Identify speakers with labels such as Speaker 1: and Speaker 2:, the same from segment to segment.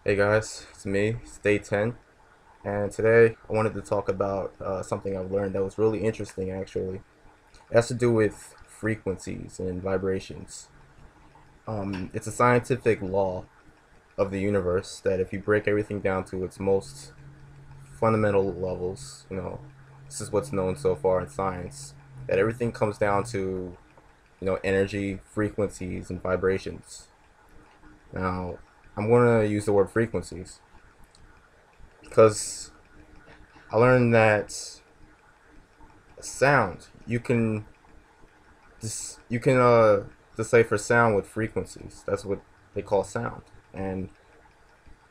Speaker 1: Hey guys, it's me, it's day 10, and today I wanted to talk about something I've learned that was really interesting actually. It has to do with frequencies and vibrations. It's a scientific law of the universe that if you break everything down to its most fundamental levels, this is what's known so far in science, that everything comes down to, energy, frequencies, and vibrations. Now, I'm going to use the word frequencies because I learned that sound you can decipher sound with frequencies. That's what they call sound. And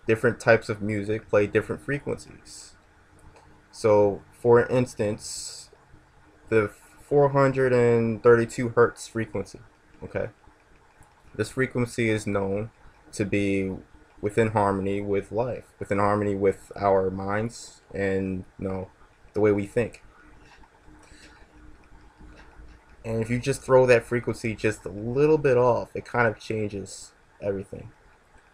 Speaker 1: different types of music play different frequencies. So, for instance, the 432 hertz frequency, okay? This frequency is known to be within harmony with life, within harmony with our minds and, the way we think. And if you just throw that frequency just a little bit off, it kind of changes everything.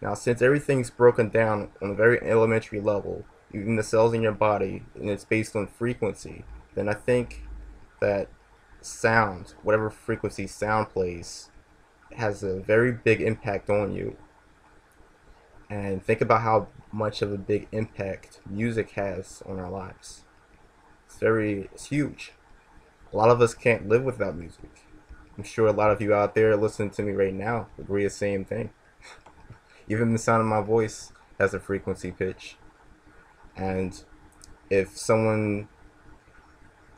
Speaker 1: Now, since everything's broken down on a very elementary level, even the cells in your body, and it's based on frequency, then I think that sound, whatever frequency sound plays, has a very big impact on you. And think about how much of a big impact music has on our lives. It's huge. A lot of us can't live without music. I'm sure a lot of you out there listening to me right now agree the same thing. Even the sound of my voice has a frequency pitch. And if someone,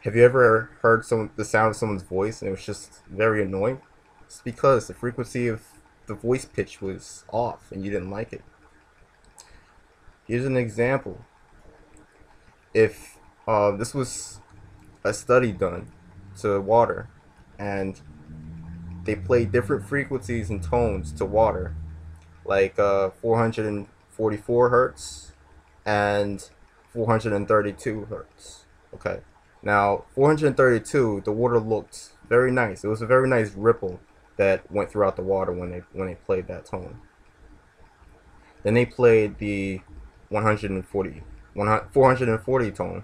Speaker 1: have you ever heard the sound of someone's voice and it was just very annoying? It's because the frequency of the voice pitch was off and you didn't like it. Here's an example. If this was a study done to water, and they play different frequencies and tones to water, like 444 hertz and 432 hertz. Okay, now 432, the water looked very nice. It was a very nice ripple that went throughout the water when they played that tone. Then they played the 140, 440 tone,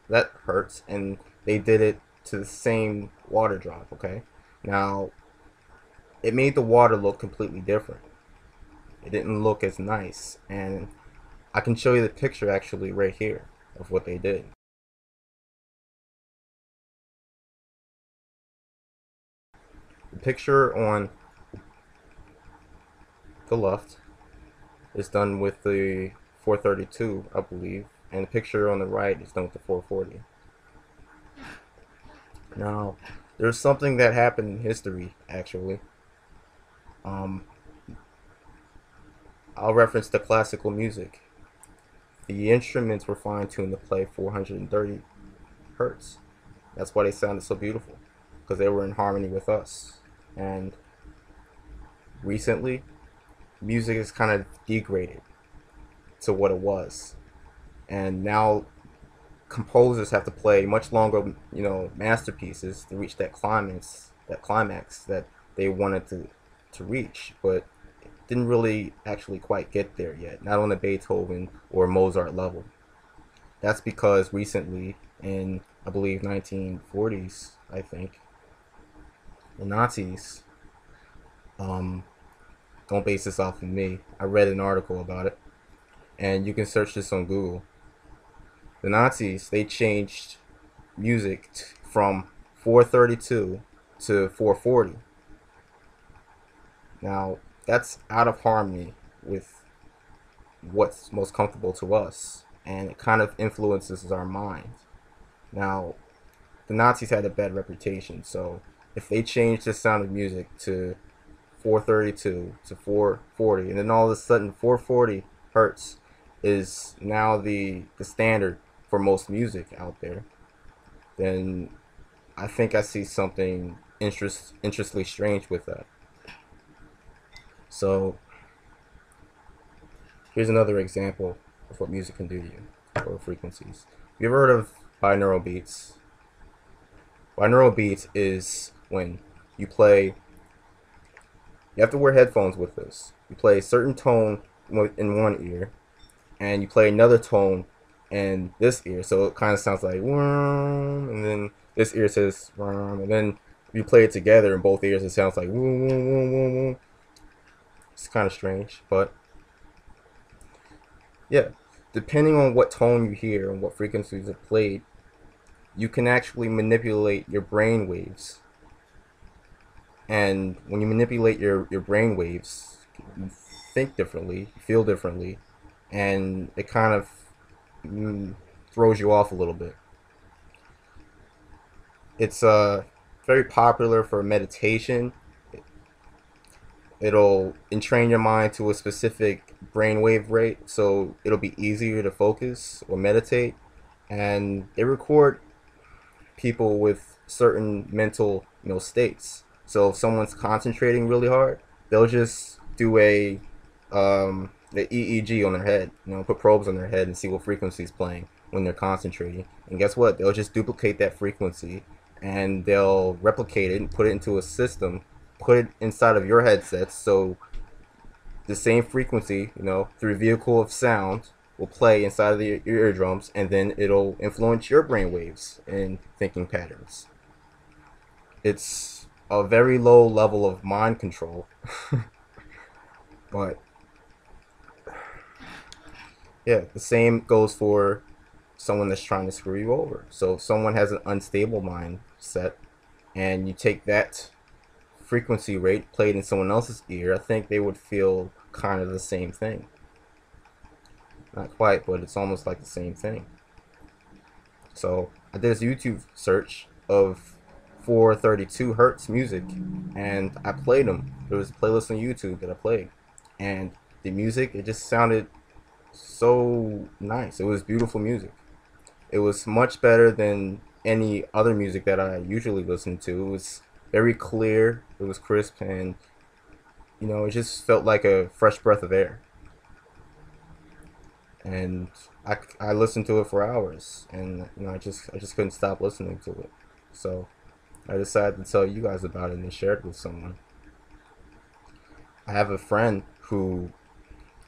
Speaker 1: that hurts, and they did it to the same water drop. Okay, now it made the water look completely different. It didn't look as nice, and I can show you the picture actually right here of what they did. The picture on the left is done with the 432, I believe, and the picture on the right is done with the 440. Now, there's something that happened in history, actually. Um, I'll reference the classical music. The instruments were fine-tuned to play 430 hertz. That's why they sounded so beautiful, because they were in harmony with us. And recently, music is kind of degraded to what it was. And now composers have to play much longer, masterpieces to reach that climax that they wanted to reach, but didn't really actually quite get there yet. Not on the Beethoven or Mozart level. That's because recently, in I believe 1940s, I think, the Nazis. Don't base this off of me. I read an article about it, and you can search this on Google. The Nazis, they changed music from 432 to 440. Now, that's out of harmony with what's most comfortable to us, and it kind of influences our mind. Now, the Nazis had a bad reputation, so if they changed the sound of music to 432 to 440, and then all of a sudden 440 hertz is now the standard for most music out there, then I think I see something interestingly strange with that. So here's another example of what music can do to you, or frequencies. You ever heard of binaural beats? Binaural beats is when you play. You have to wear headphones with this. You play a certain tone in one ear, and you play another tone in this ear, so it kind of sounds like "Wum," and then this ear says "Wum," and then if you play it together in both ears, it sounds like "Wum, wum, wum, wum, wum." It's kind of strange, but yeah, depending on what tone you hear and what frequencies are played, you can actually manipulate your brain waves. And when you manipulate your brain waves, you think differently, you feel differently, and it kind of mm, throws you off a little bit. It's very popular for meditation. It'll entrain your mind to a specific brainwave rate, so it'll be easier to focus or meditate. And they record people with certain mental, states. So if someone's concentrating really hard, they'll just do the EEG on their head, put probes on their head and see what frequency is playing when they're concentrating. And guess what? They'll just duplicate that frequency and they'll replicate it and put it into a system, put it inside of your headsets. So the same frequency, through a vehicle of sound, will play inside of your eardrums, and then it'll influence your brain waves and thinking patterns. It's a very low level of mind control, but yeah, the same goes for someone that's trying to screw you over. So if someone has an unstable mindset and you take that frequency rate played in someone else's ear, I think they would feel kind of the same thing. Not quite, but it's almost like the same thing. So I did this YouTube search of 432 hertz music, and I played them. There was a playlist on YouTube that I played, and the music, it just sounded so nice. It was beautiful music. It was much better than any other music that I usually listen to. It was very clear, it was crisp, and it just felt like a fresh breath of air. And I listened to it for hours, and I just couldn't stop listening to it. So I decided to tell you guys about it and share it with someone. I have a friend who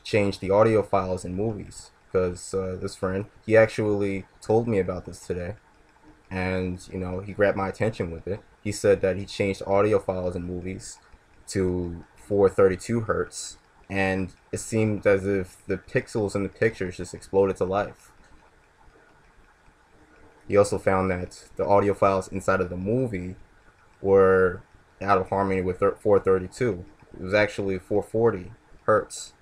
Speaker 1: changed the audio files in movies because this friend, he actually told me about this today, and he grabbed my attention with it. He said that he changed audio files in movies to 432 hertz, and it seemed as if the pixels in the pictures just exploded to life. He also found that the audio files inside of the movie were out of harmony with 432. It was actually 440 hertz.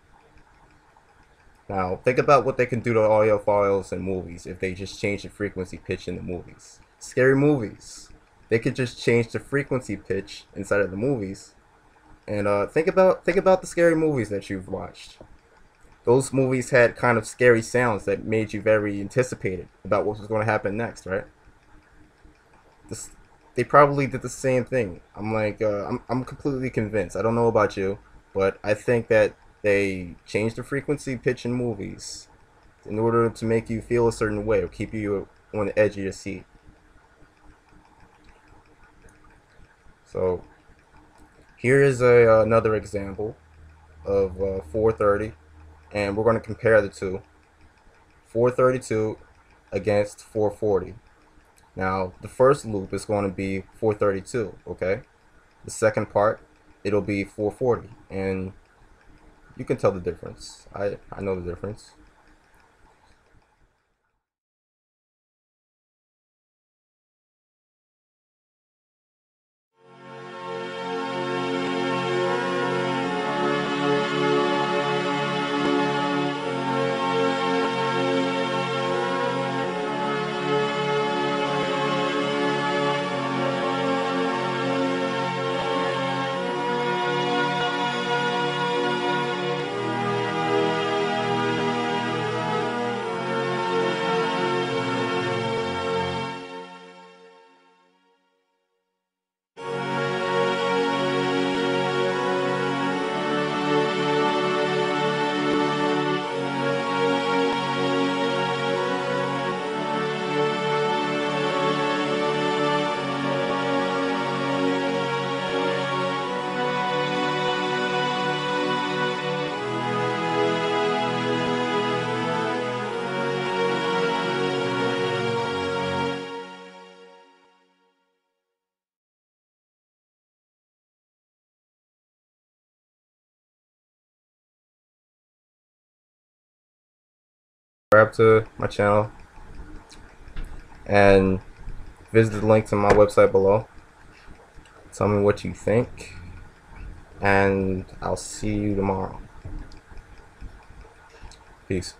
Speaker 1: Now, think about what they can do to audio files in movies if they just change the frequency pitch in the movies. Scary movies. They could just change the frequency pitch inside of the movies. And think about the scary movies that you've watched. Those movies had kind of scary sounds that made you very anticipated about what was going to happen next, right? This, they probably did the same thing. I'm completely convinced. I don't know about you, but I think that they changed the frequency pitch in movies in order to make you feel a certain way or keep you on the edge of your seat. So here is another example of 430, and we're going to compare the two. 432 against 440. Now, the first loop is going to be 432, okay? The second part, it'll be 440, and you can tell the difference. I know the difference. subscribe to my channel, and visit the link to my website below. Tell me what you think, and I'll see you tomorrow. Peace.